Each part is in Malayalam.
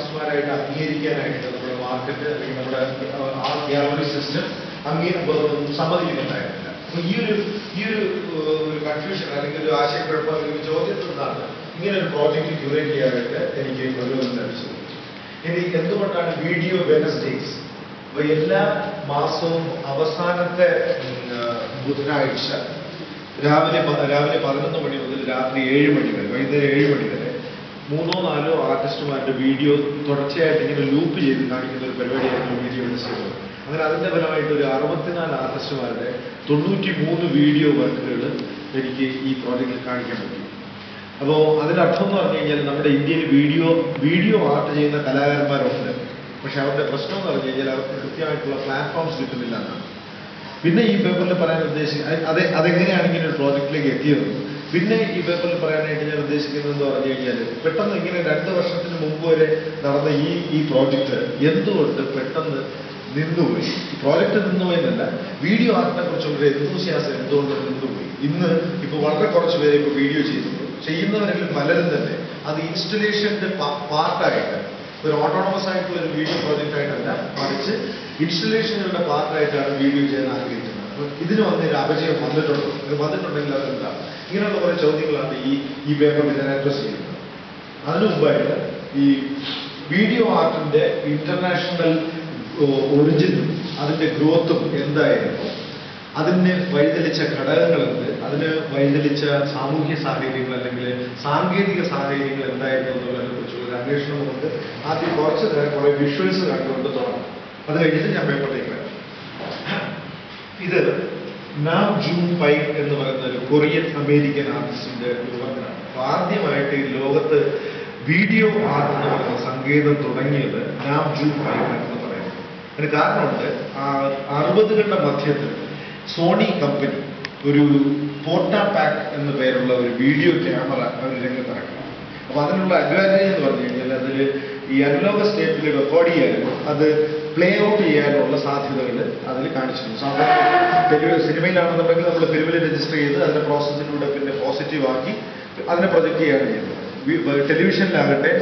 ആർട്ടിസ്റ്റുമാരായിട്ട് അംഗീകരിക്കാനായിട്ട് നമ്മുടെ മാർക്കറ്റ് അല്ലെങ്കിൽ നമ്മുടെ ആർട്ട് ഗാലറി സിസ്റ്റം സമ്മതിക്കുന്നുണ്ടായിരുന്നില്ല. അപ്പൊ ഈ ഒരു കൺഫ്യൂഷൻ അല്ലെങ്കിൽ ഒരു ആശയക്കുഴപ്പം അല്ലെങ്കിൽ ഒരു ചോദ്യത്തിൽ നിന്നാണ് ഇങ്ങനെ ഒരു പ്രോജക്റ്റ് ക്യൂറേറ്റ് ചെയ്യാനായിട്ട് എനിക്ക് പ്രചോദനം ലഭിച്ചത്. ഇനി എന്തുകൊണ്ടാണ് വീഡിയോ വെനസ്ഡേസ്? അപ്പൊ എല്ലാ മാസവും അവസാനത്തെ ബുധനാഴ്ച രാവിലെ 11 മണി മുതൽ രാത്രി 7 മണി വരെ, വൈകുന്നേരം 7 മണി വരെ 3-4 ആർട്ടിസ്റ്റുമാരുടെ വീഡിയോ തുടർച്ചയായിട്ട് ഇങ്ങനെ ലൂപ്പ് ചെയ്ത് കാണിക്കുന്ന ഒരു പരിപാടിയായിരുന്നു വീഡിയോ വെനസ്ഡേസ്. അങ്ങനെ അതിന്റെ ഫലമായിട്ട് ഒരു 64 ആർട്ടിസ്റ്റുമാരുടെ 93 വീഡിയോ വർക്കുകൾ എനിക്ക് ഈ പ്രോജക്റ്റിൽ കാണിക്കാൻ പറ്റി. അപ്പോൾ അതിനർത്ഥം എന്ന് പറഞ്ഞു കഴിഞ്ഞാൽ നമ്മുടെ ഇന്ത്യയിൽ വീഡിയോ ആർട്ട് ചെയ്യുന്ന കലാകാരന്മാരുണ്ട്. പക്ഷെ അവരുടെ പ്രശ്നം എന്ന് പറഞ്ഞു കഴിഞ്ഞാൽ അവർക്ക് കൃത്യമായിട്ടുള്ള പ്ലാറ്റ്ഫോംസ് കിട്ടുന്നില്ല എന്നാണ്. പിന്നെ ഈ പേപ്പറിൽ പറയാൻ അതെങ്ങനെയാണ് ഇങ്ങനെ ഒരു പ്രോജക്റ്റിലേക്ക് എത്തിയത്? പിന്നെ ഈ പേപ്പറിൽ പറയാനായിട്ട് ഞാൻ ഉദ്ദേശിക്കുന്നത് എന്ന് പറഞ്ഞു കഴിഞ്ഞാൽ പെട്ടെന്ന് ഇങ്ങനെ 2 വർഷത്തിന് മുമ്പ് വരെ നടന്ന ഈ പ്രോജക്റ്റ് എന്തുകൊണ്ട് പെട്ടെന്ന് നിന്നുപോയി? ഈ പ്രോജക്റ്റ് നിന്നുപോയെന്നല്ല, വീഡിയോ ആർട്ടിനെ കുറിച്ചുള്ള എന്തൂസിയാസം എന്തുകൊണ്ട് നിന്നുപോയി? ഇന്ന് ഇപ്പോൾ വളരെ കുറച്ച് പേര് ഇപ്പോൾ വീഡിയോ ചെയ്യുന്നവരെങ്കിലും പലരും തന്നെ അത് ഇൻസ്റ്റലേഷന്റെ പാർട്ടായിട്ട്, ഒരു ഓട്ടോണമസ് ആയിട്ടുള്ള ഒരു വീഡിയോ പ്രോജക്റ്റ് ആയിട്ടല്ല, മറിച്ച് ഇൻസ്റ്റലേഷനുകളുടെ പാർട്ടായിട്ടാണ് വീഡിയോ ചെയ്യാൻ ആഗ്രഹിക്കുന്നത്. അപ്പോൾ ഇതിന് വന്നൊരു അപജയം വന്നിട്ടുണ്ടെങ്കിൽ അതെന്താ? ഇങ്ങനെയുള്ള കുറേ ചോദ്യങ്ങളാണ് ഈ പേപ്പറിൽ ഞാൻ അഡ്രസ് ചെയ്യുന്നത്. അതിനു മുമ്പായിട്ട് ഈ വീഡിയോ ആർട്ടിന്റെ ഇന്റർനാഷണൽ ഒറിജിനും അതിന്റെ ഗ്രോത്തും എന്തായിരുന്നു, അതിന് വഴിതെളിച്ച ഘടകങ്ങളുണ്ട്, അതിന് വഴിതെളിച്ച സാമൂഹ്യ സാഹചര്യങ്ങൾ അല്ലെങ്കിൽ സാങ്കേതിക സാഹചര്യങ്ങൾ എന്തായിരുന്നു എന്നുള്ളതിനെ കുറിച്ചുള്ള ഒരു അന്വേഷണം നമുക്ക് ആദ്യം കുറച്ച് നേരം കുറെ വിഷ്വൽസ് കണ്ടുകൊണ്ട് തുടങ്ങും. അത് കഴിഞ്ഞിട്ട് ഞാൻ പേപ്പറിലേക്ക് വരാം. ഇത് നാം ജൂൺ പൈക്ക് എന്ന് പറയുന്ന ഒരു കൊറിയൻ അമേരിക്കൻ ആർട്ടിസ്റ്റിന്റെ ഒരു വർക്കാണ്. അപ്പൊ ആദ്യമായിട്ട് ഈ ലോകത്ത് വീഡിയോ ആർട്ട് എന്ന് പറയുന്ന സങ്കേതം തുടങ്ങിയത് നാം ജൂൺ പൈക്ക് എന്ന് പറയുന്നത്. അതിന് കാരണമുണ്ട്, 60കളുടെ മധ്യത്തിൽ സോണി കമ്പനി ഒരു പോർട്ടാ പാക്ക് എന്ന പേരുള്ള ഒരു വീഡിയോ ക്യാമറ അവർ രംഗത്തിറക്കി. അപ്പൊ അതിനുള്ള അഡ്വാൻറ്റേജ് എന്ന് പറഞ്ഞു കഴിഞ്ഞാൽ അതിൽ ഈ അനലോഗ് സ്റ്റേപ്പിൽ റെക്കോർഡ് ചെയ്യാനും അത് പ്ലേ ഔട്ട് ചെയ്യാനുള്ള സാധ്യതകൾ അതിൽ കാണിച്ചിരുന്നു. സാധാരണ സിനിമയിലാണെന്നുണ്ടെങ്കിൽ നമ്മൾ ഫിലിമിൽ രജിസ്റ്റർ ചെയ്ത് അതിന്റെ പ്രോസസ്സിലൂടെ പിന്നെ പോസിറ്റീവ് ആക്കി അതിനെ പ്രൊജക്റ്റ് ചെയ്യാണ് ചെയ്യുന്നത്. ടെലിവിഷനിലാകട്ടെ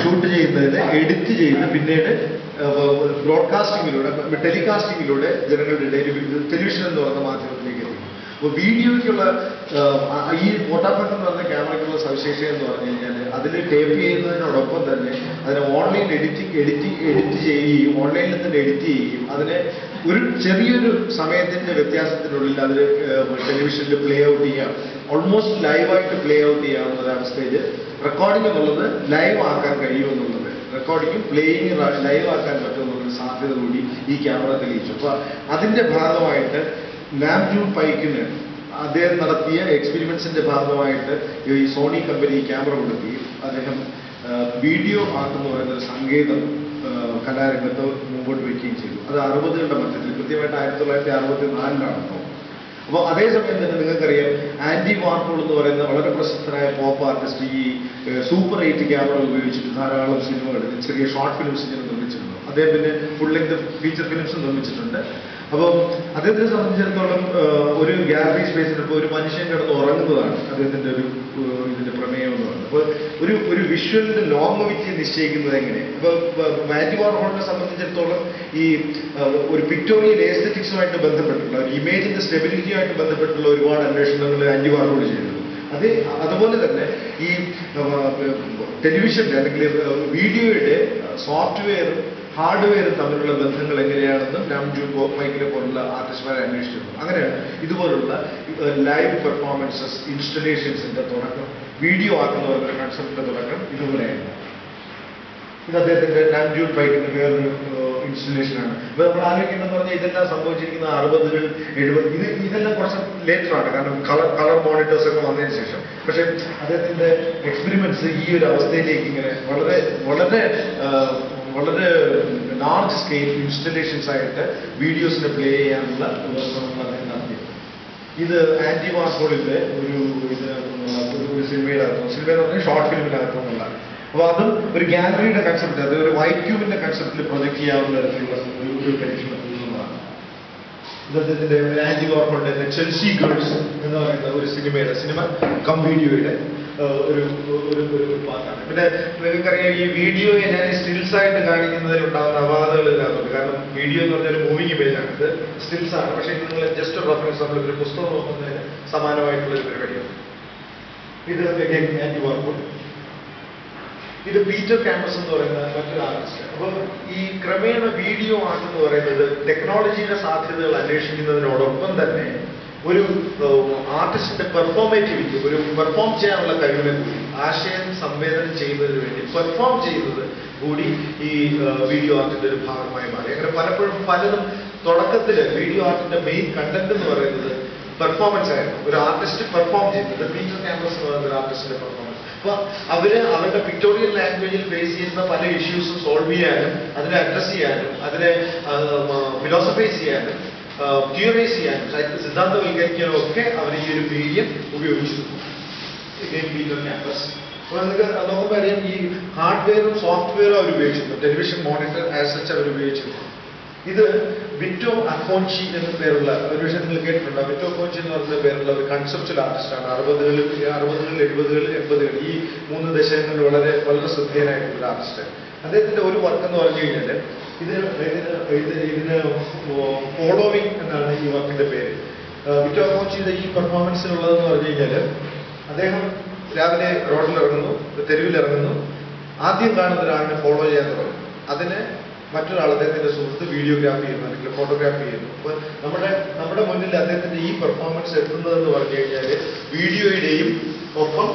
ഷൂട്ട് ചെയ്യുന്നതിന് എഡിറ്റ് ചെയ്ത് പിന്നീട് ബ്രോഡ്കാസ്റ്റിങ്ങിലൂടെ ടെലികാസ്റ്റിങ്ങിലൂടെ ജനങ്ങളുടെ ഇടയിൽ ടെലിവിഷൻ എന്ന് പറയുന്ന മാധ്യമത്തിലേക്ക് എത്തി. അപ്പോൾ വീഡിയോയ്ക്കുള്ള ഈ ഫോട്ടോപാക്ക് എന്ന് പറയുന്ന ക്യാമറയ്ക്കുള്ള സവിശേഷത എന്ന് പറഞ്ഞു കഴിഞ്ഞാൽ അതിൽ ടേപ്പ് ചെയ്യുന്നതിനോടൊപ്പം തന്നെ അതിനെ ഓൺലൈൻ എഡിറ്റ് ചെയ്യുകയും ഓൺലൈനിൽ തന്നെ എഡിറ്റ് ചെയ്യുകയും അതിനെ ഒരു ചെറിയൊരു സമയത്തിന്റെ വ്യത്യാസത്തിനുള്ളിൽ അതിൽ ടെലിവിഷനിൽ പ്ലേ ഔട്ട് ചെയ്യാം, ഓൾമോസ്റ്റ് ലൈവായിട്ട് പ്ലേ ഔട്ട് ചെയ്യാവുന്ന ഒരു അവസ്ഥയിൽ റെക്കോർഡിംഗ് എന്നുള്ളത് ലൈവ് ആക്കാൻ കഴിയുമെന്നുള്ളത്, റെക്കോർഡിങ്ങും പ്ലേയിങ് ലൈവ് ആക്കാൻ പറ്റുമെന്നുള്ളൊരു സാധ്യത കൂടി ഈ ക്യാമറ തെളിയിച്ചു. അപ്പൊ അതിന്റെ ഭാഗമായിട്ട് നാം ജൂൺ പൈക്കിന് അദ്ദേഹം നടത്തിയ എക്സ്പെരിമെന്റ്സിന്റെ ഭാഗമായിട്ട് ഈ സോണി കമ്പനി ക്യാമറ കൊടുക്കുകയും അദ്ദേഹം വീഡിയോ ആർട്ട് എന്ന് പറയുന്ന ഒരു സങ്കേതം കലാരംഗത്ത് മുമ്പോട്ട് വയ്ക്കുകയും ചെയ്തു. അത് 60കളുടെ മധ്യത്തിൽ, കൃത്യമായിട്ട് 1964 അപ്പോൾ അതേസമയം തന്നെ നിങ്ങൾക്കറിയാം ആൻഡി വാർഹോൾ എന്ന് പറയുന്ന വളരെ പ്രശസ്തനായ പോപ്പ് ആർട്ടിസ്റ്റ് ഈ സൂപ്പർ 8 ക്യാമറ ഉപയോഗിച്ചിട്ട് ധാരാളം സിനിമകൾ, ചെറിയ ഷോർട്ട് ഫിലിംസ് ഇങ്ങനെ നിർമ്മിച്ചിട്ടുണ്ട്. അദ്ദേഹം പിന്നെ ഫുൾ ലെങ്ത് ഫീച്ചർ ഫിലിംസ് നിർമ്മിച്ചിട്ടുണ്ട്. അപ്പോൾ അദ്ദേഹത്തിനെ സംബന്ധിച്ചിടത്തോളം ഒരു ഗാലറി സ്പേസിൽ ഇപ്പോൾ ഒരു മനുഷ്യൻ കിടന്ന് ഉറങ്ങുന്നതാണ് അദ്ദേഹത്തിന്റെ ഇതിന്റെ പ്രമേയം എന്ന് പറയുന്നത്. അപ്പോൾ ഒരു വിഷ്വലിന്റെ ലോങ്ങവിറ്റി നിശ്ചയിക്കുന്നത് എങ്ങനെ? ഇപ്പോൾ ആൻഡി വാർഹോളിനെ സംബന്ധിച്ചിടത്തോളം ഈ ഒരു പിക്ടോറിയൽ എസ്തെറ്റിക്സുമായിട്ട് ബന്ധപ്പെട്ടുള്ള ഒരു ഇമേജിന്റെ സ്റ്റെബിലിറ്റിയുമായിട്ട് ബന്ധപ്പെട്ടുള്ള ഒരുപാട് അന്വേഷണങ്ങൾ ആൻഡി വാർഹോൾ ചെയ്തിരുന്നു. അതുപോലെ തന്നെ ഈ ടെലിവിഷന്റെ അല്ലെങ്കിൽ വീഡിയോയുടെ സോഫ്റ്റ്വെയറും ഹാർഡ്വെയറും തമ്മിലുള്ള ബന്ധങ്ങൾ എങ്ങനെയാണെന്നും നാം ജൂൺ പൈക്കിനെ പോലുള്ള ആർട്ടിസ്റ്റുമാരെ അന്വേഷിച്ചിരുന്നു. അങ്ങനെയാണ് ഇതുപോലുള്ള ലൈവ് പെർഫോമൻസസ് ഇൻസ്റ്റലേഷൻസിന്റെ തുടക്കം, വീഡിയോ ആക്കുന്ന പറയുന്ന കൺസെപ്റ്റിന്റെ തുടക്കം ഇതുപോലെയായിരുന്നു. ഇത് അദ്ദേഹത്തിന്റെ നാം ജൂൺ പൈക്കിന്റെ വേറൊരു ഇൻസ്റ്റലേഷനാണ്. ഇപ്പൊ നമ്മൾ ആലോചിക്കുന്നതെന്ന് പറഞ്ഞാൽ ഇതെല്ലാം സംഭവിച്ചിരിക്കുന്ന 60കൾ 70 ഇതെല്ലാം കുറച്ച് ലേറ്ററാണ്, കാരണം കളർ മോണിറ്റേഴ്സ് ഒക്കെ വന്നതിന് ശേഷം. പക്ഷെ അദ്ദേഹത്തിന്റെ എക്സ്പെരിമെന്റ്സ് ഈ ഒരു അവസ്ഥയിലേക്ക് ഇങ്ങനെ വളരെ വളരെ വളരെ ലാർജ് സ്കെയിൽ ഇൻസ്റ്റലേഷൻസ് ആയിട്ട് വീഡിയോസിനെ പ്ലേ ചെയ്യാനുള്ള ശ്രമങ്ങൾ അദ്ദേഹം നടത്തി. ഇത് ആൻഡി വാർഹോളിന്റെ ഒരു സിനിമയുടെ എന്ന് പറഞ്ഞാൽ ഷോർട്ട് ഫിലിമിനകത്തുള്ള. അപ്പോൾ അതും ഒരു ഗാലറിയുടെ കൺസെപ്റ്റ്, അത് ഒരു വൈറ്റ് ക്യൂബിന്റെ കൺസെപ്റ്റിൽ പ്രൊജക്ട് ചെയ്യാവുന്ന തരത്തിലുള്ള ഒരു പരീക്ഷണം എന്നുള്ളതാണ്. ഇദ്ദേഹത്തിന്റെ ആൻഡി വാർഹോളിന്റെ ചെൽസി ഗേൾസ് എന്ന് പറയുന്ന ഒരു സിനിമ കം വീഡിയോയുടെ ഒരു ഒരു പാർട്ടാണ്. പിന്നെ നിങ്ങൾക്കറിയാം ഈ വീഡിയോയെ ഞാൻ സ്റ്റിൽസ് ആയിട്ട് കാണിക്കുന്നതിൽ ഉണ്ടാകുന്ന അപാകതകൾ ഇതിനകത്തുണ്ട്. കാരണം വീഡിയോ എന്ന് പറഞ്ഞാൽ മൂവിങ് ഇമേജാണ്, ഇത് സ്റ്റിൽസ് ആണ്. പക്ഷേ ഇത് നിങ്ങൾ ജസ്റ്റ് ഒരു റെഫറൻസ്, നമ്മളൊരു പുസ്തകം നോക്കുന്നതിന് സമാനമായിട്ടുള്ള ഒരു പരിപാടിയാണ് ഇത്. ആൻറ്റി വാർപ്പുൾ. ഇത് പീറ്റർ ക്യാമ്പസ് എന്ന് പറയുന്ന മറ്റൊരു ആർട്ടിസ്റ്റ്. അപ്പോൾ ഈ ക്രമേണ വീഡിയോ ആർട്ട് എന്ന് പറയുന്നത് ടെക്നോളജിയുടെ സാധ്യതകൾ അന്വേഷിക്കുന്നതിനോടൊപ്പം തന്നെ ഒരു ആർട്ടിസ്റ്റിന്റെ പെർഫോമേറ്റിവിറ്റി, ഒരു പെർഫോം ചെയ്യാനുള്ള കഴിവിനെ കൂടി, ആശയം സംവേദനം ചെയ്യുന്നതിന് വേണ്ടി പെർഫോം ചെയ്യുന്നത് കൂടി ഈ വീഡിയോ ആർട്ടിന്റെ ഒരു ഭാഗമായി മാറി. അങ്ങനെ പലപ്പോഴും പലതും തുടക്കത്തിൽ വീഡിയോ ആർട്ടിന്റെ മെയിൻ കണ്ടന്റ് എന്ന് പറയുന്നത് പെർഫോമൻസ് ആയിരുന്നു. ഒരു ആർട്ടിസ്റ്റ് പെർഫോം ചെയ്യുന്നത്. പീറ്റർ ക്യാമ്പസ് എന്ന് പറയുന്ന ഒരു ആർട്ടിസ്റ്റിന്റെ പെർഫോമൻസ്. അപ്പൊ അവരുടെ പിക്ടോറിയൽ ലാംഗ്വേജിൽ ഫേസ് ചെയ്യുന്ന പല ഇഷ്യൂസും സോൾവ് ചെയ്യാനും അതിനെ അഡ്രസ് ചെയ്യാനും അതിനെ ഫിലോസഫൈസ് ചെയ്യാനും തിയറൈസ് ചെയ്യാനും സിദ്ധാന്തവൽക്കരിക്കാനും ഒക്കെ അവർ ഈ ഒരു മീഡിയം ഉപയോഗിച്ചിരുന്നു. Peter campus. അപ്പോൾ നിങ്ങൾക്ക് നോക്കുമ്പോൾ അറിയാം, ഈ ഹാർഡ്വെയറും സോഫ്റ്റ്വെയറും അവർ ഉപയോഗിച്ചിരുന്നു. ടെലിവിഷൻ മോണിറ്റർ ആസ് സച്ച് അവർ ഉപയോഗിച്ചിരുന്നു. ഇത് വിറ്റോ അക്കോൺചി എന്ന പേരുള്ള ഒരു വിഷയം നിങ്ങൾ കേട്ടിട്ടുണ്ടോ? വിറ്റോ അക്കോൺചി എന്ന് പറയുന്ന പേരുള്ള ഒരു കൺസെപ്ച്വൽ ആർട്ടിസ്റ്റാണ്. 60-കൾ 70-കൾ 80-കൾ ഈ 3 ദശകങ്ങളിൽ വളരെ ശ്രദ്ധേയനായിട്ടുള്ള ഒരു ആർട്ടിസ്റ്റ്. അദ്ദേഹത്തിന്റെ ഒരു വർക്ക് എന്ന് പറഞ്ഞു കഴിഞ്ഞാൽ ഇതിന് ഫോളോവിങ് എന്നാണ് ഈ വർക്കിന്റെ പേര്. വിറ്റോ അക്കോൺചിയുടെ ഈ പെർഫോമൻസിനുള്ളതെന്ന് പറഞ്ഞു കഴിഞ്ഞാൽ, അദ്ദേഹം രാവിലെ റോഡിലിറങ്ങുന്നു, തെരുവിലിറങ്ങുന്നു, ആദ്യം കാണുന്ന ഒരാളിനെ ഫോളോ ചെയ്യാൻ തുടങ്ങും. അതിന് മറ്റൊരാൾ അദ്ദേഹത്തിന്റെ സുഹൃത്ത് വീഡിയോഗ്രാഫി ചെയ്യുന്നു അല്ലെങ്കിൽ ഫോട്ടോഗ്രാഫി ചെയ്യുന്നു. അപ്പോൾ നമ്മുടെ മുന്നിൽ അദ്ദേഹത്തിന്റെ ഈ പെർഫോമൻസ് എത്തുന്നതെന്ന് പറഞ്ഞു കഴിഞ്ഞാൽ വീഡിയോയുടെയും ഒപ്പം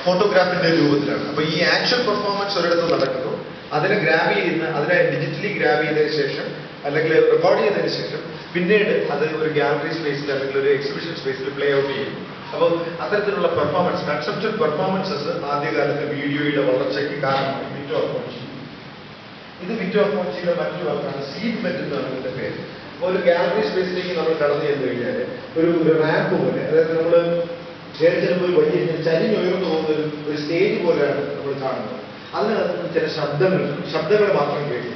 ഫോട്ടോഗ്രാഫിന്റെ രൂപത്തിലാണ്. അപ്പൊ ഈ ആക്ഷൻ പെർഫോമൻസ് ഒരിടത്ത് നടക്കുന്നു, അതിനെ ഗ്രാബ് ചെയ്യുന്ന, അതിനെ ഡിജിറ്റലി ഗ്രാബ് ചെയ്തതിനു ശേഷം അല്ലെങ്കിൽ റെക്കോർഡ് ചെയ്തതിനു ശേഷം പിന്നീട് അത് ഒരു ഗാലറി സ്പേസിൽ അല്ലെങ്കിൽ ഒരു എക്സിബിഷൻ സ്പേസിൽ പ്ലേ ഔട്ട് ചെയ്യുന്നു. അപ്പോൾ അത്തരത്തിലുള്ള പെർഫോമൻസ്, കൺസെപ്ച്വൽ പെർഫോമൻസസ് ആദ്യകാലത്ത് വീഡിയോയുടെ വളർച്ചയ്ക്ക് കാരണമായി. വിറ്റോ അക്കോൺചി. ഇത് വിറ്റോ അക്കോൺചിയുടെ മറ്റൊരു വർക്കാണ്. സീറ്റ് ബെഡ് എന്നാണ് ഇതിന്റെ പേര്. അപ്പോൾ ഒരു ഗാലറി സ്പേസിലേക്ക് നമ്മൾ കടന്നു ചെന്ന് കഴിഞ്ഞാൽ ഒരു റാമ്പ് പോലെ, അതായത് നമ്മൾ കയറി ചെല്ലുമ്പോൾ വലിയ ചരിഞ്ഞുയർന്നു പോകുന്ന ഒരു സ്റ്റേജ് പോലെയാണ് നമ്മൾ കാണുന്നത്. അതിനകത്ത് ചില ശബ്ദങ്ങൾ മാത്രം കേൾക്കും.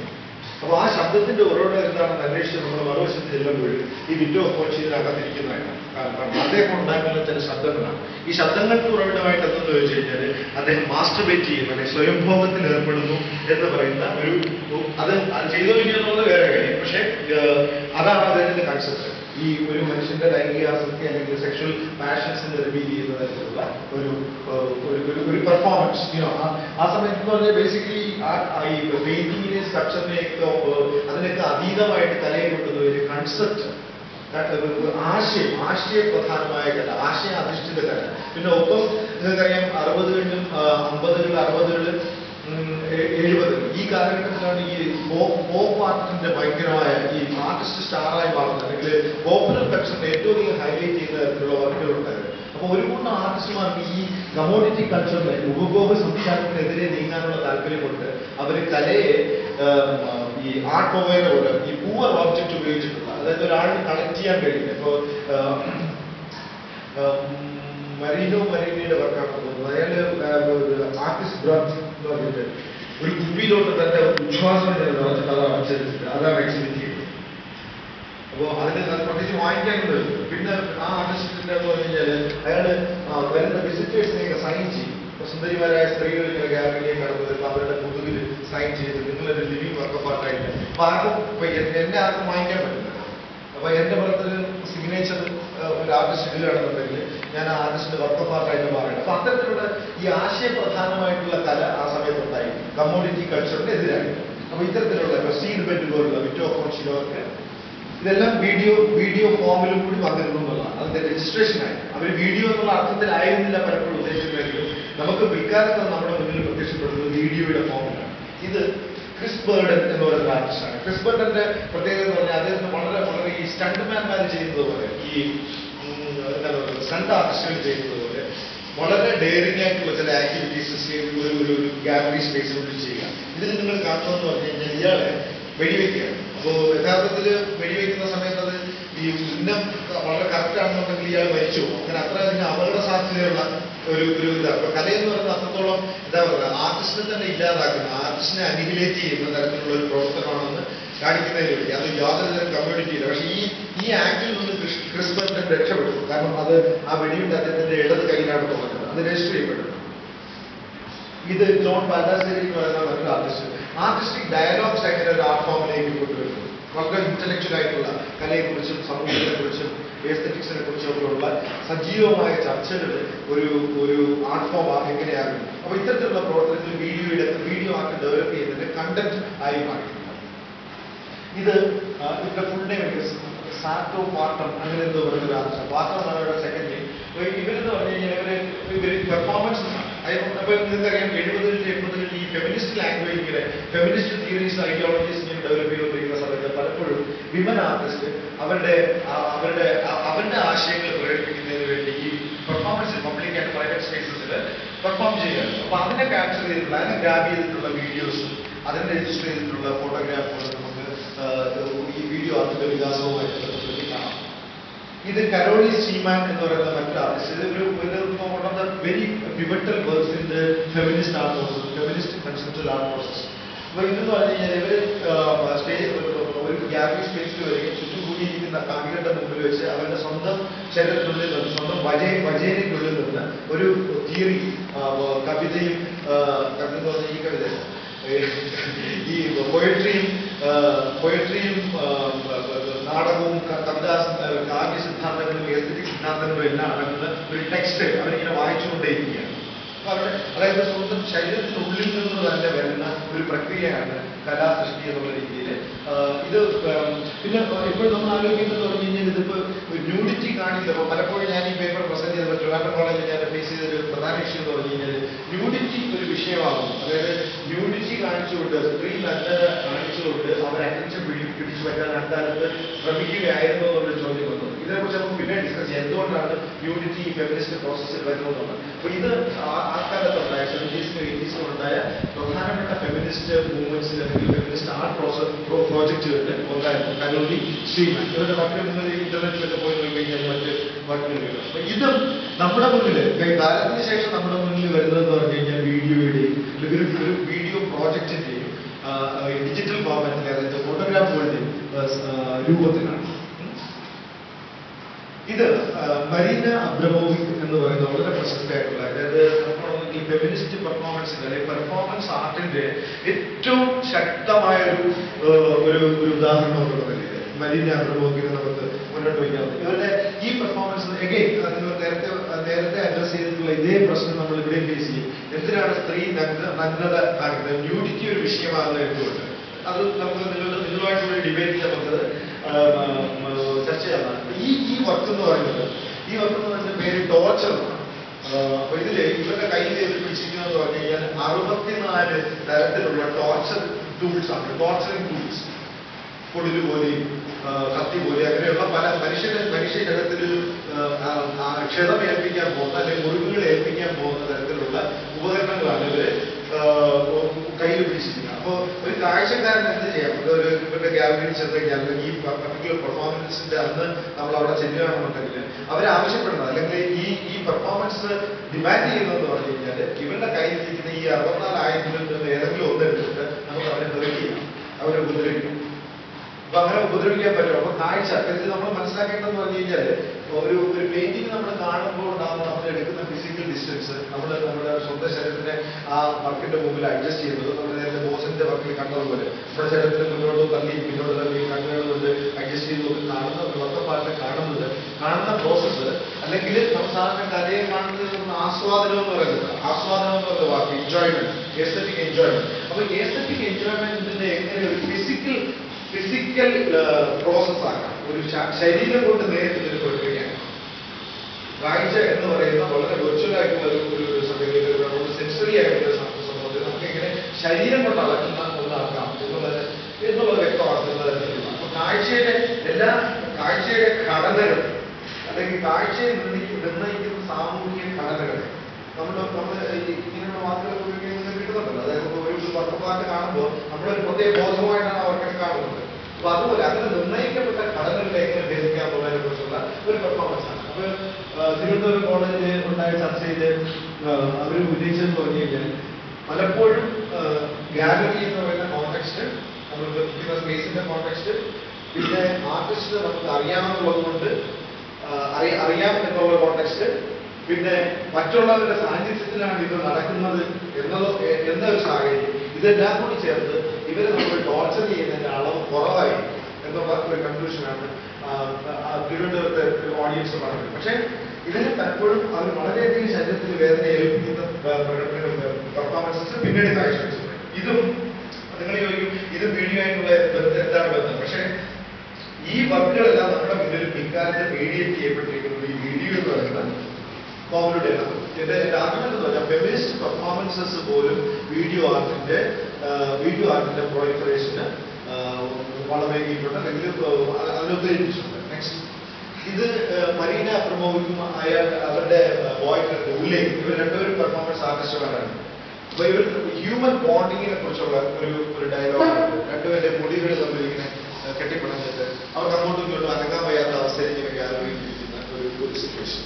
അപ്പോൾ ആ ശബ്ദത്തിന്റെ ഉറവിടം എന്താണെന്ന് അന്വേഷിച്ച് നമ്മൾ മറുവശത്ത് ചെല്ലുമ്പോൾ ഈ വിറ്റോ അക്കോൺചി ഇതിനകത്തിരിക്കുന്നതാണ്. കാരണം അദ്ദേഹം ഉണ്ടാക്കുന്ന ചില ശബ്ദങ്ങളാണ്. ഈ ശബ്ദങ്ങൾക്ക് ഉറവിടമായിട്ട് എന്തെന്ന് ചോദിച്ചു കഴിഞ്ഞാൽ, അദ്ദേഹം മാസ്റ്റർബേറ്റ് ചെയ്യുന്നു, അല്ലെങ്കിൽ സ്വയംഭോഗത്തിൽ ഏർപ്പെടുന്നു എന്ന് പറയുന്ന ഒരു, അത് ചെയ്തോ ഇല്ലെന്നുള്ളത് വേറെ കാര്യം. പക്ഷെ അതാണ് അദ്ദേഹത്തിന്റെ കൺസെപ്റ്റ്. ഈ ഒരു മനുഷ്യന്റെ ലൈംഗികാസക്തി അല്ലെങ്കിൽ സെക്ഷൽ പാഷൻസിനെ റിവീൽ ചെയ്യുന്ന തരത്തിലുള്ള ഒരു പെർഫോമൻസ്. ആ സമയത്ത് എന്ന് പറഞ്ഞാൽ ബേസിക്കലി ഈ പെയിന്റിങ്ങിനെ, സ്ട്രക്ചറിനെയൊക്കെ അതിനൊക്കെ അതീതമായിട്ട് കലയെ കൊണ്ടുവന്ന ഒരു കൺസെപ്റ്റ്, ആശയപ്രധാനമായ കല, ആശയ അധിഷ്ഠിത കല. പിന്നെ ഒപ്പം നിങ്ങൾക്കറിയാം 60-കളിലും 50-കൾ 70-കൾ ഈ കാലഘട്ടത്തിലാണ് ഈ പോപ്പ് ആർട്ടിന്റെ ഭയങ്കരമായ ഈ ആർട്ടിസ്റ്റ് സ്റ്റാറായി മാറുന്നത്, അല്ലെങ്കിൽ പോപ്പുലർ കൾച്ചറിനെ ഏറ്റവും അധികം ഹൈലൈറ്റ് ചെയ്യുന്ന തരത്തിലുള്ള വർക്കുകൾ ഉണ്ടായിരുന്നു. അപ്പോൾ ഒരുപാട് ആർട്ടിസ്റ്റുമാർക്ക് ഈ കമോഡിറ്റി കൾച്ചറിനെ, ഉപഭോഗ സംസ്കാരത്തിനെതിരെ നീങ്ങാനുള്ള താല്പര്യമുണ്ട്. അവർ കലയെ ഈ ആർട്ട് മൊബൈലിനെ പോലെ ഈ പൂവർ ഓബ്ജക്റ്റ് ഉപയോഗിച്ചിട്ടുള്ള, അതായത് ഒരാളിന് കണക്ട് ചെയ്യാൻ കഴിയില്ല. ഇപ്പോൾ മരീനയുടെ വർക്കാണ് തോന്നുന്നത്. അയാൾ ആർട്ടിസ്റ്റ് ബ്രത്ത് എന്ന് പറഞ്ഞിട്ട് ഒരു കുപ്പിയിലോട്ട് തന്റെ ഉച്ഛ്വാസം നിറച്ചിട്ട് അതാണ് അച്ചടിച്ചിട്ട്, അതാണ് എക്സിബിറ്റ് ചെയ്യുന്നത്. അപ്പോൾ അതിന് പ്രത്യേകിച്ച് വാങ്ങിക്കാനുള്ളത്. പിന്നെ ആ ആർട്ടിസ്റ്റിന്റെ എന്ന് പറഞ്ഞു കഴിഞ്ഞാൽ അയാൾ വരുന്ന വിസിറ്റേഴ്സിനെയൊക്കെ സൈൻ ചെയ്യും. സുന്ദരിമാരായ സ്ത്രീകൾ ഇങ്ങനെ ഗാലറിയിലേക്ക് കടന്നു വരുമ്പോൾ അവരുടെ മുതുകിൽ സൈൻ ചെയ്ത് നിങ്ങളൊരു ലിവിങ് വർക്ക് ഓഫ് ആർട്ടായിട്ട്. അപ്പൊ എന്നെ ആർക്കും വാങ്ങിക്കാൻ പറ്റില്ല. അപ്പൊ എന്റെ പുറത്തൊരു സിഗ്നേച്ചർ ഒരു ആർട്ടിസ്റ്റ് ഇടുകയാണെന്നുണ്ടെങ്കിൽ ഞാൻ ആ ആർട്ടിസ്റ്റിന്റെ വർക്ക് ഓഫ് ആർട്ടായിട്ട് മാറണം. അപ്പൊ അത്തരത്തിലുള്ള ഈ ആശയപ്രധാനമായിട്ടുള്ള കല ആ സമയത്തുണ്ടായി, കമ്മോഡിറ്റി കൾച്ചറിന് എതിരായി. അപ്പൊ ഇത്തരത്തിലുള്ള സീഡ് ബെഡ് പോലുള്ള വിറ്റോ അക്കോൺചിയുടെ വർക്ക് ഇതെല്ലാം വീഡിയോ ഫോമിലും കൂടി വന്നിരുന്നു എന്നുള്ളതാണ്. അതിന്റെ രജിസ്ട്രേഷനായി അവർ വീഡിയോ എന്നുള്ള അർത്ഥത്തിലായിരുന്നില്ല പലപ്പോഴും ഉദ്ദേശിക്കുന്നതെങ്കിലും നമുക്ക് പിൽക്കാലത്ത് നമ്മുടെ മുന്നിൽ പ്രത്യക്ഷപ്പെടുന്നത് വീഡിയോയുടെ ഫോമിലാണ്. ഇത് ക്രിസ് ബേർഡൻ എന്ന് പറയുന്ന ആർട്ടിസ്റ്റാണ്. ക്രിസ് ബേർഡന്റെ പ്രത്യേകത എന്ന് പറഞ്ഞാൽ അദ്ദേഹത്തിന് വളരെ ഈ സ്റ്റണ്ട്മാൻമാർ ചെയ്യുന്നത് പോലെ, ഈ എന്താ പറയുക സ്റ്റണ്ട് ആർട്ടിസ്റ്റുകൾ ചെയ്യുന്നത് പോലെ വളരെ ഡെയറിംഗ് ആയിട്ടുള്ള ചില ആക്ടിവിറ്റീസ് ഒരു ഗാലറി സ്പേസിനുള്ളിൽ ചെയ്യുക. ഇതിൽ നിങ്ങൾ കാണുന്നതെന്ന് പറഞ്ഞു കഴിഞ്ഞാൽ ഇയാളെ വെടിവെക്കുകയാണ്. അപ്പോൾ യഥാർത്ഥത്തിൽ വെടിവെക്കുന്ന സമയത്ത് അത് ഈ ഉന്നം വളരെ കറക്റ്റ് ആണെന്നുണ്ടെങ്കിൽ ഇയാൾ മരിച്ചു പോകും. അങ്ങനെ അത്ര അതിന് അപകട സാധ്യതയുള്ള ഒരു ഇതാണ്. അപ്പൊ കലയെന്ന് പറയുന്നത് അത്രത്തോളം എന്താ പറയുക ആർട്ടിസ്റ്റിനെ തന്നെ ഇല്ലാതാക്കുന്ന, ആർട്ടിസ്റ്റിനെ അനിഹിലേറ്റ് ചെയ്യുന്ന തരത്തിലുള്ള ഒരു പ്രവർത്തനമാണെന്ന് കാണിക്കുന്നതിന് വേണ്ടി അത് യാതൊരു കമ്മ്യൂണിറ്റിയില്ല. പക്ഷേ ഈ ആക്ടിൽ നിന്ന് ക്രിസ്മസ് രക്ഷപ്പെട്ടു. കാരണം അത് ആ വെടിയുണ്ട് അദ്ദേഹത്തിന്റെ ഇടത് കയ്യിലാണ് തോന്നുന്നത്. അത് രജിസ്റ്റർ ചെയ്യപ്പെട്ടു. ഇത് ജോൺ ബാലാശ്ശേരി എന്ന് പറയുന്ന മറ്റൊരു ആർട്ടിസ്റ്റിക് ഡയലോഗ്സ് എങ്ങനെ ഒരു ആർട്ട് ഫോമിലേക്ക് കൊണ്ടുവരുന്നു. വളരെ ഇന്റലക്ച്വൽ ആയിട്ടുള്ള കലയെക്കുറിച്ചും സമൂഹത്തെക്കുറിച്ചും എസ്തെറ്റിക്സിനെ കുറിച്ചൊക്കെ ഉള്ള സജീവമായ ചർച്ചകൾ ഒരു ആർട്ട് ഫോം എങ്ങനെയാകുന്നു. അപ്പൊ ഇത്തരത്തിലുള്ള പ്രവർത്തനത്തിൽ വീഡിയോ ആർട്ട് ഡെവലപ്പ് ചെയ്യുന്നതിന്റെ കണ്ടന്റ് ആയി മാറി. ഇത് ഇതിന്റെ ഫുൾ നെയിം സാറ്റോ പാട്ടം അങ്ങനെ എന്തോ പറയുന്ന ആർട്ടിസ്റ്റ്. പാട്ടം എന്നാണ് ഇവിടെ സെക്കൻഡ് നെയിം. ഇവരെന്ന് പറഞ്ഞു കഴിഞ്ഞാൽ ഇവര് പെർഫോമൻസ് അപ്പൊ നിങ്ങൾക്കറിയാം 70-80 ഈ ഫെമിനിസ്റ്റ് ലാംഗ്വേജിലെ ഫെമിനിസ്റ്റ് തിയറീസ് ഐഡിയോളജീസ് ഇങ്ങനെ ഡെവലപ്പ് ചെയ്തുകൊണ്ടിരിക്കുന്ന സമയത്ത് പലപ്പോഴും വിമൻ ആർട്ടിസ്റ്റ് അവരുടെ ആശയങ്ങൾ പ്രകടിപ്പിക്കുന്നതിന് വേണ്ടി ഈ പെർഫോമൻസ് പബ്ലിക് ആൻഡ് പ്രൈവറ്റ് സ്പേസസിൽ പെർഫോം ചെയ്യുകയാണ്. അപ്പൊ അതിനെ ക്യാപ്ചർ ചെയ്തിട്ടുള്ള അതിനെ ഗ്രാബ് ചെയ്തിട്ടുള്ള വീഡിയോസ് അതിനെ രജിസ്റ്റർ ചെയ്തിട്ടുള്ള ഫോട്ടോഗ്രാഫുകൾ നമുക്ക് ഈ വീഡിയോ ആർട്ടിന്റെ വികാസവുമായിട്ട് കാണാം. ഇത് കരോളി സ്റ്റീമാൻ എന്ന് പറയുന്ന മറ്റൊരു ആർട്ടിസ്റ്റ്. ഇത് one of the very pivotal works in the feminist art process, feminist conceptual art process. അപ്പോൾ ഇതെന്ന് പറഞ്ഞു കഴിഞ്ഞാൽ ഇവര് ഒരു ഗ്യാലറി സ്പേസിൽ വരികയും ചുറ്റും കൂടിയിരിക്കുന്ന കാണികളുടെ മുമ്പിൽ വെച്ച് അവരുടെ സ്വന്തം ശരീരത്തിനുള്ളിൽ നിന്ന് സ്വന്തം വജേനയ്ക്കുള്ളിൽ നിന്ന് ഒരു തിയറി കവിതയും കവിത ഈ കവിത ഈ പോയട്രിയും നാടകവും കാവ്യ സിദ്ധാന്തങ്ങളും എസ്തെറ്റിക് സിദ്ധാന്തങ്ങളും എല്ലാം അടങ്ങുന്ന ഒരു ടെക്സ്റ്റ് അവരിങ്ങനെ വായിച്ചുകൊണ്ടേയിരിക്കുകയാണ്. അതായത് സ്വന്തം ശരീരത്തിനുള്ളിൽ നിന്ന് തന്നെ വരുന്ന ഒരു പ്രക്രിയയാണ് കലാസൃഷ്ടി എന്നുള്ള രീതിയിൽ. ഇത് പിന്നെ ഇപ്പോൾ നമ്മൾ ആലോചിക്കുന്നത് പറഞ്ഞു കഴിഞ്ഞാൽ ഇതിപ്പോ ന്യൂഡിറ്റി കാണില്ല. പലപ്പോഴും ഞാൻ ഈ പേപ്പർ പ്രസന്റ് ചെയ്തപ്പോൾ ട്രിവാൻഡ്രം കോളേജിൽ ഞാൻ ഫേസ് ചെയ്തൊരു പ്രധാന ഇഷ്യൂ എന്ന് പറഞ്ഞു കഴിഞ്ഞാൽ ന്യൂഡിറ്റി ഒരു വിഷയമാകും. അതായത് ന്യൂഡിറ്റി കാണിച്ചുകൊണ്ട് സ്ത്രീ നഗ്നത കാണിച്ചുകൊണ്ട് അവർ അറ്റൻഷൻ പിടിച്ചു പറ്റാൻ അക്കാലത്ത് ശ്രമിക്കുകയായിരുന്നു എന്നുള്ളൊരു ചോദ്യം വന്നു. ഇതിനെക്കുറിച്ച് നമുക്ക് പിന്നെ ഡിസ്കസ് ചെയ്യാം. എന്തുകൊണ്ടാണ് ന്യൂഡിറ്റി ഫെമിനിസ്റ്റ് പ്രോസസ്സിൽ വരുന്നതെന്നുള്ളത്. അപ്പൊ ഇത് ആ കാലത്തുണ്ടായ 70s 80s ഉണ്ടായ പ്രധാനപ്പെട്ട ഫെമിനിസ്റ്റ് മൂവ്മെന്റ്സിൽ അല്ലെങ്കിൽ ഫെമിനിസ്റ്റ് ആർട്ട് പ്രോജക്റ്റുകളിൽ ഒന്നായിരുന്നു കരോളി സ്റ്റീമാൻ. ഇവരുടെ മക്കൾ നിങ്ങൾ ഇന്റർനെറ്റിലൊക്കെ പോയി നോക്കി കഴിഞ്ഞാൽ മറ്റു അപ്പൊ ഇതും നമ്മുടെ മുന്നിൽ കാലത്തിന് ശേഷം നമ്മുടെ മുന്നിൽ വരുന്നതെന്ന് പറഞ്ഞു കഴിഞ്ഞാൽ വീഡിയോയുടെയും ഒരു വീഡിയോ പ്രോജക്റ്റിന്റെയും ഡിജിറ്റൽ ഫോർമാറ്റിൽ അതായത് ഫോട്ടോഗ്രാഫുകളുടെയും രൂപത്തിലാണ്. ഇത് മരീന അബ്രമോവിക് എന്ന് പറയുന്ന വളരെ പ്രശസ്തമായിട്ടുള്ള അതായത് ഈ ഫെമിനിസ്റ്റ് പെർഫോമൻസിന്റെ അല്ലെങ്കിൽ പെർഫോമൻസ് ആർട്ടിന്റെ ഏറ്റവും ശക്തമായ ഒരു ഉദാഹരണം എന്നുള്ള നിലയിൽ മരീന അബ്രമോവിക്കിനെ നമുക്ക് മുന്നോട്ട് വയ്ക്കാം. ഇവരുടെ ഈ പെർഫോമൻസ് എഗെയിൻ നിങ്ങൾ നേരത്തെ അഡ്രസ് ചെയ്തിട്ടുള്ള ഇതേ പ്രശ്നം നമ്മൾ ഇവിടെ ഫേസ് ചെയ്യും. എന്തിനാണ് സ്ത്രീ നഗ്നത കാണിക്കുന്നത്? ന്യൂഡിറ്റി ഒരു വിഷയമാകുന്നത് എന്തുകൊണ്ട്? അത് നമുക്ക് നിങ്ങളുമായിട്ടുള്ള ഡിബേറ്റിൽ നമുക്കത് ചർച്ച ചെയ്യാവുന്നതാണ്. ഈ വർക്ക് എന്ന് പറയുന്നത് പേര് ടോർച്ചർ ആണ്. അപ്പൊ ഇതില് ഇവരുടെ കയ്യിൽ പിടിച്ചിരിക്കുന്നത് പറഞ്ഞു കഴിഞ്ഞാൽ 64 തരത്തിലുള്ള ടോർച്ചർ ടൂൾസ് ആണ്. ടോർച്ചറിങ് ടൂൾസ് കൊടില് പോലെയും കത്തി പോലെ അങ്ങനെയുള്ള പല മനുഷ്യജഗത്തിൽ ക്ഷതമേൽപ്പിക്കാൻ പോകുന്ന അല്ലെങ്കിൽ മുറിവുകൾ ഏൽപ്പിക്കാൻ പോകുന്ന തരത്തിലുള്ള ഉപകരണങ്ങളാണ് ഇവര് കയ്യിൽ പിടിച്ചിരിക്കുന്നത്. അപ്പോൾ ഒരു കാഴ്ചക്കാരൻ എന്ത് ചെയ്യാം? ഇവരുടെ ഗാലറിയിൽ ചെന്ന് കഴിഞ്ഞാൽ ഈ പർട്ടിക്കുലർ പെർഫോമൻസിന്റെ അന്ന് നമ്മൾ അവിടെ ചെല്ലുകയാണെന്നുണ്ടെങ്കിൽ അവരാവശ്യപ്പെടുന്നത് അല്ലെങ്കിൽ ഈ പെർഫോമൻസ് ഡിമാൻഡ് ചെയ്യുന്നതെന്ന് പറഞ്ഞു കഴിഞ്ഞാൽ ഇവരുടെ കയ്യിലിരിക്കുന്ന ഈ 64,000 നിന്ന് ഏതെങ്കിലും ഒന്നെടുത്തിട്ട് നമുക്ക് അവരെ ഹെർട്ട് ചെയ്യാം, അവരെ ഉപദ്രവിക്കും. അപ്പൊ അങ്ങനെ ഉപദ്രവിക്കാൻ പറ്റും. അപ്പൊ കാഴ്ച ഇത് നമ്മൾ മനസ്സിലാക്കേണ്ടതെന്ന് പറഞ്ഞു കഴിഞ്ഞാൽ ഒരു പെയിന്റിങ് നമ്മൾ കാണുമ്പോൾ ഉണ്ടാകുന്ന നമ്മൾ എടുക്കുന്ന ഫിസിക്കൽ ഡിസ്റ്റൻസ് നമ്മുടെ സ്വന്തം ശരീരത്തിനെ ആ വർക്കിന്റെ മുമ്പിൽ അഡ്ജസ്റ്റ് ചെയ്യുന്നത് നമ്മൾ നേരത്തെ ബോസിന്റെ വർക്കിൽ കണ്ടതുപോലെ നമ്മുടെ ശരീരത്തിന് മുന്നോട്ട് തള്ളി പിന്നോട്ട് തള്ളി കണ്ണുകൾ കൊണ്ട് അഡ്ജസ്റ്റ് ചെയ്ത് കാണുന്ന ഒരു വർക്കപ്പാട്ടിനെ കാണുന്ന പ്രോസസ്സ് അല്ലെങ്കിൽ നമ്മൾ സാധാരണ കലയെ കാണുന്നത് ആസ്വാദനം എന്ന് പറയുന്നത് വാക്ക് എൻജോയ്മെന്റ്, എസ്തെറ്റിക് എൻജോയ്മെന്റ്. അപ്പൊ എസ്തെറ്റിക് എൻജോയ്മെന്റിന്റെ എങ്ങനെ ഒരു ഫിസിക്കൽ പ്രോസസ് ആകാം, ഒരു ശരീരം കൊണ്ട് നേരിട്ട് ഒരു പ്രക്രിയയാണ്. കാഴ്ച എന്ന് പറയുന്ന വളരെ വെർച്വൽ ആയിട്ടുള്ള ഒരു സെൻസറി ആയിട്ടുള്ള സംഭവത്തിൽ നമുക്ക് എങ്ങനെ ശരീരം കൊണ്ട് അളക്കുന്ന ഒന്നാക്കാം എന്നുള്ളത് വ്യക്തമാക്കുന്ന തരത്തിലുള്ള. അപ്പൊ കാഴ്ചയുടെ ഘടനകൾ അല്ലെങ്കിൽ കാഴ്ചയെ നിർണ്ണയിക്കുന്ന സാമൂഹിക ഘടനകളെ നമ്മൾ ഇങ്ങനെയുള്ള വാക്കുകൾ കിട്ടുന്നുണ്ടല്ലോ. അതായത് ഒരു വർക്കപ്പാട്ട് കാണുമ്പോൾ നമ്മളൊരു പ്രത്യേക ബോധമായിട്ടാണ് അവർക്കൊക്കെ കാണുന്നത്. അപ്പൊ അതുപോലെ അങ്ങനെ നിർണ്ണയിക്കപ്പെട്ട ഘടനകളെ എങ്ങനെ ഗ്രഹിക്കാന്നുള്ളതിനെ കുറിച്ചുള്ള ഒരു പെർഫോമൻസ് ആണ്. അപ്പൊ തിരുവനന്തപുരം കോളേജിൽ ഉണ്ടായ ചർച്ചയിൽ അവർ ഉന്നയിച്ചെന്ന് പറഞ്ഞു കഴിഞ്ഞാൽ പലപ്പോഴും ഗാലറി എന്ന് പറയുന്ന കോണ്ടെക്സ്റ്റ് നമ്മൾ നിൽക്കുന്ന സ്പേസിന്റെ പിന്നെ ആർട്ടിസ്റ്റിനെ നമുക്ക് അറിയാമെന്നുള്ളത് കൊണ്ട് അറിയാം എന്നുള്ള കോണ്ടെക്സ്റ്റ്, പിന്നെ മറ്റുള്ളവരുടെ സാന്നിധ്യത്തിലാണ് ഇത് നടക്കുന്നത് എന്നൊരു സാഹചര്യം, ഇതെല്ലാം കൂടി ചേർത്ത് ഇവരെ നമ്മൾ ടോർച്ചർ ചെയ്യുന്നതിന്റെ അളവ് കുറവായി എന്നുള്ള ഒരു കൺക്ലൂഷനാണ് തിരുവനന്തപുരത്തെ ഓഡിയൻസ് പറഞ്ഞത്. പക്ഷേ ഇതിന് പലപ്പോഴും അവർ വളരെയധികം ശരീരത്തിൽ വേദന ഏൽപ്പിക്കുന്ന പെർഫോമൻസസ് പിന്നീട് കാഴ്ചവെച്ചത്. ഇതും നിങ്ങൾ ചോദിക്കും ഇത് വീഡിയോ ആയിട്ടുള്ള എന്താണ് ബന്ധം? പക്ഷേ ഈ വർക്കുകളെല്ലാം നമ്മുടെ മുന്നിൽ പിൽക്കാലത്ത് മീഡിയേറ്റ് ചെയ്യപ്പെട്ടിരിക്കുന്നത് ഈ വീഡിയോ എന്ന് പറയുന്നത് കോമഡിയാണ്. എന്റെ ആർഗ്യുമെന്റ് എന്ന് പറഞ്ഞാൽ ഫെമിനിസ്റ്റ് പെർഫോമൻസസ് പോലും വീഡിയോ ആർട്ടിന്റെ പ്രൊളിഫറേഷന് വളരെയിട്ടുണ്ട്, അല്ലെങ്കിൽ അതിനെ ഉത്തേജിപ്പിച്ചിട്ടുണ്ട്. നെക്സ്റ്റ്, ഇത് മരീന അബ്രമോവിക്കും അവരുടെ ബോയ് ഫ്രണ്ട് ഉള്ളേ, ഇവർ രണ്ടുപേരും പെർഫോമൻസ് ആർട്ടിസ്റ്റുമാരാണ്. അപ്പൊ ഇവർ ഹ്യൂമൻ ബോണ്ടിങ്ങിനെ കുറിച്ചുള്ള ഒരു ഡയലോഗാണ്. രണ്ടുപേരുടെ മുടികൾ തമ്മിൽ ഇങ്ങനെ കെട്ടിപ്പിണഞ്ഞിട്ട് അവർക്ക് അങ്ങോട്ടും ഇങ്ങോട്ടും അനങ്ങാൻ വയ്യാത്ത അവസ്ഥയിൽ ഇങ്ങനെ ആലോചിച്ചിരിക്കുന്ന ഒരു സിറ്റുവേഷൻ,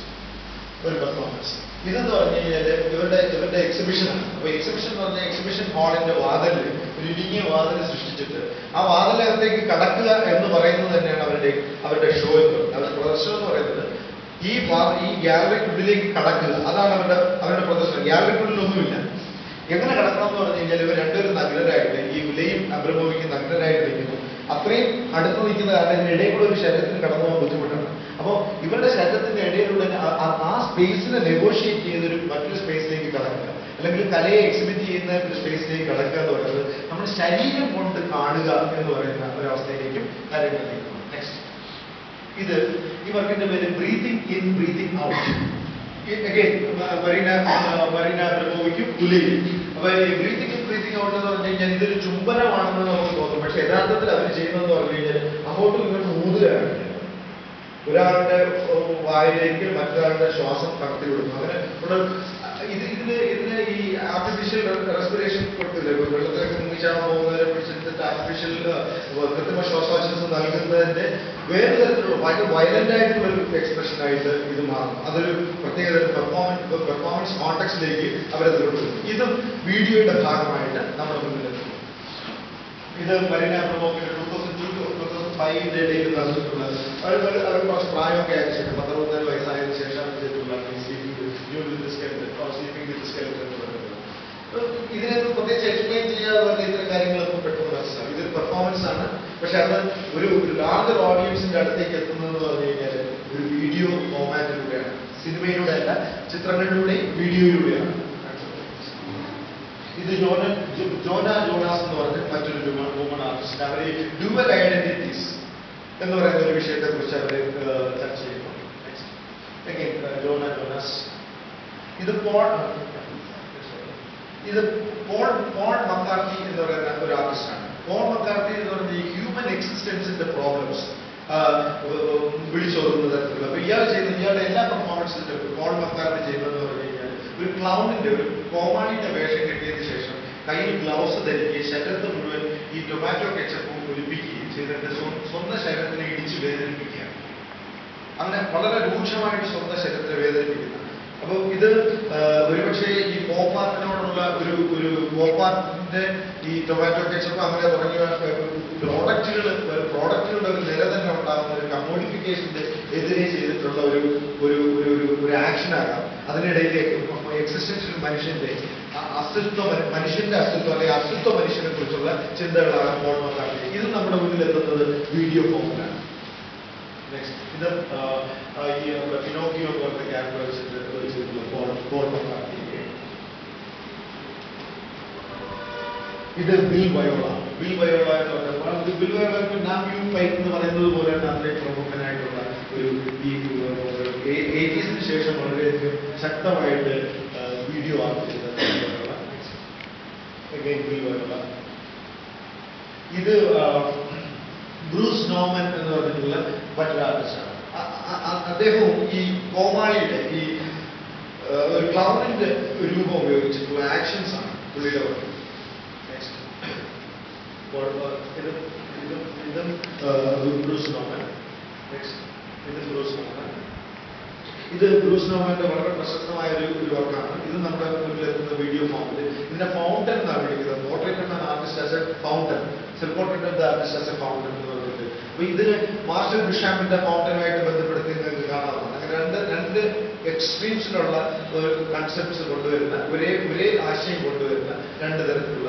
ഒരു പെർഫോമൻസ്. ഇതെന്ന് പറഞ്ഞു കഴിഞ്ഞാൽ ഇവരുടെ എക്സിബിഷനാണ്. അപ്പൊ എക്സിബിഷൻ എന്ന് പറഞ്ഞാൽ എക്സിബിഷൻ ഹാളിന്റെ വാതിലിൽ ഒരു ഇടുങ്ങിയ വാതിൽ സൃഷ്ടിച്ചിട്ട് ആ വാതിലകത്തേക്ക് കടക്കുക എന്ന് പറയുന്നത് തന്നെയാണ് അവരുടെ ഷോ എന്ന് പറയുന്നത്. അവരുടെ പ്രദർശനം എന്ന് പറയുന്നത് ഈ ഗ്യാലറിക്കുള്ളിലേക്ക് കടക്കുക, അതാണ് അവരുടെ പ്രദർശനം. ഗ്യാലറിക്കുള്ളിലൊന്നുമില്ല. എങ്ങനെ കടക്കണം എന്ന് പറഞ്ഞു കഴിഞ്ഞാൽ ഇവർ രണ്ടുപേരും നഗ്നരായിട്ട്, ഈ ഉലയും അബ്രമോവിക്കും നഗ്നരായിട്ട് നിൽക്കുന്നു. അത്രയും അടുത്ത് നിൽക്കുന്ന കാരണം ഇതിനിടയിൽ കൂടെ ഒരു ശരീരത്തിന് കടന്നു പോകാൻ ബുദ്ധിമുട്ടാണ്. അപ്പോൾ ഇവരുടെ ശരീരത്തിന്റെ ഇടയിലൂടെ ആ സ്പേസിനെ നെഗോഷിയേറ്റ് ചെയ്തൊരു മറ്റൊരു സ്പേസിലേക്ക് കടക്കുക, അല്ലെങ്കിൽ കലയെ എക്സിബിറ്റ് ചെയ്യുന്ന ഒരു സ്പേസിലേക്ക് കടക്കുക എന്ന് പറയുന്നത് നമ്മൾ ശരീരം കൊണ്ട് കാണുക എന്ന് പറയുന്ന ഒരവസ്ഥയിലേക്കും കാര്യങ്ങൾ നീക്കുന്നു. നെക്സ്റ്റ്, ഇത് ഈ വർക്കിന്റെ പേര് breathing in breathing out. Marina അബ്രമോവിക്കും ഉലയും. അപ്പൊ ഈ ബ്രീതിങ് ഇൻ ബ്രീതിങ് ഔട്ട് എന്ന് പറഞ്ഞു കഴിഞ്ഞാൽ ഇതൊരു ചുംബനമാണെന്ന് നമുക്ക് തോന്നും. പക്ഷെ യഥാർത്ഥത്തിൽ അവർ ചെയ്യുന്നതെന്ന് പറഞ്ഞു കഴിഞ്ഞാൽ അങ്ങോട്ടും ഇങ്ങോട്ടും ഊതുകയാണ്. ഒരാളുടെ വായിലേക്ക് മറ്റൊരാളുടെ ശ്വാസം കടത്തിവിടുന്നു. അങ്ങനെ ഇതിന് ഈ ആർട്ടിഫിഷ്യൽ റെസ്പിറേഷൻ കൊടുത്തില്ല. വെള്ളത്തിലൊക്കെ മുങ്ങിച്ചാണ് പോകുന്നവരെ പിടിച്ചെടുത്തിട്ട് ആർട്ടിഫിഷ്യൽ കൃത്രിമ ശ്വാസോച്ഛ്വാസം നൽകുന്നതിന്റെ വേറെ തരത്തിലുള്ള ഭയങ്കര വയലന്റ് ആയിട്ടുള്ള ഒരു എക്സ്പ്രഷൻ ആയിട്ട് ഇത് മാറും. അതൊരു പ്രത്യേക പെർഫോമൻസ് കോണ്ടെക്സ്റ്റിലേക്ക് അവരത് കൊണ്ടുവരും. ഇതും വീഡിയോയുടെ ഭാഗമായിട്ട് നമ്മുടെ മുന്നിലെത്തും. ഇത് മരീന അബ്രമോവിന്റെ 2002-2005 ഇടയിൽ നടന്നിട്ടുള്ള അവർ കുറച്ച് പ്രായമൊക്കെ ആയതിനു ശേഷം 14 വയസ്സായതിനു ശേഷം ചെയ്തിട്ടുള്ള ഇതിനെ പ്രത്യേകിച്ച് എക്സ്പ്ലെയിൻ ചെയ്യാതെ തന്നെ ഇത്തരം കാര്യങ്ങളൊക്കെ പെട്ടെന്ന് മനസ്സിലാവും. ഇതൊരു പെർഫോമൻസ് ആണ്. പക്ഷെ അത് ഒരു ലാർജർ ഓഡിയൻസിന്റെ അടുത്തേക്ക് എത്തുന്നതെന്ന് പറഞ്ഞു കഴിഞ്ഞാൽ ഒരു വീഡിയോ ഫോമാറ്റിലൂടെയാണ്. സിനിമയിലൂടെ അല്ല, ചിത്രങ്ങളിലൂടെയും വീഡിയോയിലൂടെയാണ്. ഇത് ജോന ജോണാസ് എന്ന് പറഞ്ഞ മറ്റൊരു വുമൺ ആർട്ടിസ്റ്റ്. അവര് ഡ്യുവൽ ഐഡന്റിറ്റീസ് എന്ന് പറയുന്ന ഒരു വിഷയത്തെ കുറിച്ച് അവര് ചർച്ച ചെയ്യുന്നു. Jonah Jonas. ഇത് പോൾ മക്കാർത്തി എന്ന് പറയുന്ന ഒരു ആർട്ടിസ്റ്റാണ്. പോൾ മക്കാർത്തി എന്ന് പറഞ്ഞ ഈ ഹ്യൂമൻ എക്സിസ്റ്റൻസിന്റെ പ്രോബ്ലംസ് വിളിച്ചോതുന്ന തരത്തിലുള്ള ഇയാളുടെ എല്ലാ പെർഫോമൻസിന്റെ പോൾ മക്കാർത്തി ചെയ്യുന്നതെന്ന് പറഞ്ഞു കഴിഞ്ഞാൽ ഒരു ക്ലൗണിന്റെ ഒരു കോമാളിന്റെ വേഷം കെട്ടിയതിനു ശേഷം കയ്യിൽ ഗ്ലൗസ് ധരിക്കുകയും ശരീരത്തെ മുഴുവൻ ഈ ടൊമാറ്റോ കെച്ചപ്പും ഒലിപ്പിക്കുകയും ചെയ്തിട്ട് സ്വന്തം ശരീരത്തിനെ ഇടിച്ച് വേദനിപ്പിക്കുകയാണ്. അങ്ങനെ വളരെ രൂക്ഷമായിട്ട് സ്വന്തം ശരീരത്തിനെ വേദനിപ്പിക്കുന്ന. അപ്പോൾ ഇത് ഒരുപക്ഷെ ഈ പോപ്പാർട്ടിനോടുള്ള ഒരു പോപ്പാർട്ടിന്റെ ഈ ടൊമാറ്റോ കെച്ചപ്പ് അങ്ങനെ തുടങ്ങിയ പ്രോഡക്റ്റുകളുടെ ഒരു നില തന്നെ ഉണ്ടാകുന്ന ഒരു കമ്മോഡിഫിക്കേഷന്റെ എതിരെ ചെയ്തിട്ടുള്ള ഒരു ആക്ഷൻ ആകാം. അതിനിടയിലേക്ക് എക്സിസ്റ്റൻഷ്യൽ മനുഷ്യന്റെ അസ്തിത്വം അല്ലെങ്കിൽ അസ്തിത്വ മനുഷ്യനെ കുറിച്ചുള്ള ചിന്തകളാണ് പോൾ മക്കാർത്തി. ഇത് നമ്മുടെ മുന്നിൽ എത്തുന്നത് വീഡിയോ ഫോമിലാണ്. നെക്സ്റ്റ്, ഇത് ഈ പിനോക്കിയോ പോലത്തെ ക്യാരക്ടർ വെച്ചിട്ട് പോൾ മക്കാർത്തി. ഇത് ബിൽ വയോള എന്ന് പറഞ്ഞാൽ ബിൽ വയോള നാം യു പൈക്ക് എന്ന് പറയുന്നത് പോലെയാണ് അതിലെ പ്രമുഖനായിട്ടുള്ള ഒരു ഈ 80s ശേഷം വളരെയധികം ശക്തമായിട്ട് വീഡിയോ ആർട്ട് ചെയ്ത ബിൽ വയോള. ഇത് ബ്രൂസ് നോമൻ എന്ന് പറഞ്ഞിട്ടുള്ള മറ്റൊരു ആർട്ടിസ്റ്റാണ്. അദ്ദേഹവും ഈ കോമാളിയുടെ ഈ ഒരു ക്ലൗണിന്റെ രൂപം ഉപയോഗിച്ചിട്ടുള്ള ആക്ഷൻസ് ആണ് പുള്ളിയുടെ വർക്ക്. ബ്രൂസ് നോമൻ. ഇത് ബ്രൂസ് നോമന്റെ വളരെ പ്രശസ്തമായ ഒരു വർക്കാണ്. ഇത് നമ്മുടെ മുന്നിലെത്തുന്ന വീഡിയോ ഫോമിൽ. ഇതിന്റെ ഫൗണ്ടൻ എന്നാണ് വിളിക്കുന്നത്. Portrait of an artist as A fountain, self portrait of the artist as A fountain എന്ന് പറഞ്ഞിട്ട് അപ്പൊ ഇതിന് മാർഷൽ ബിഷാപ്പിന്റെ ഫൗണ്ടനുമായിട്ട് ബന്ധപ്പെടുത്തി നിങ്ങൾക്ക് കാണാവുന്നതാണ്. അങ്ങനെ രണ്ട് എക്സ്ട്രീംസിലുള്ള കൺസെപ്റ്റ്സ് കൊണ്ടുവരുന്ന ഒരേ ആശയം കൊണ്ടുവരുന്ന രണ്ട് തരത്തിലുള്ള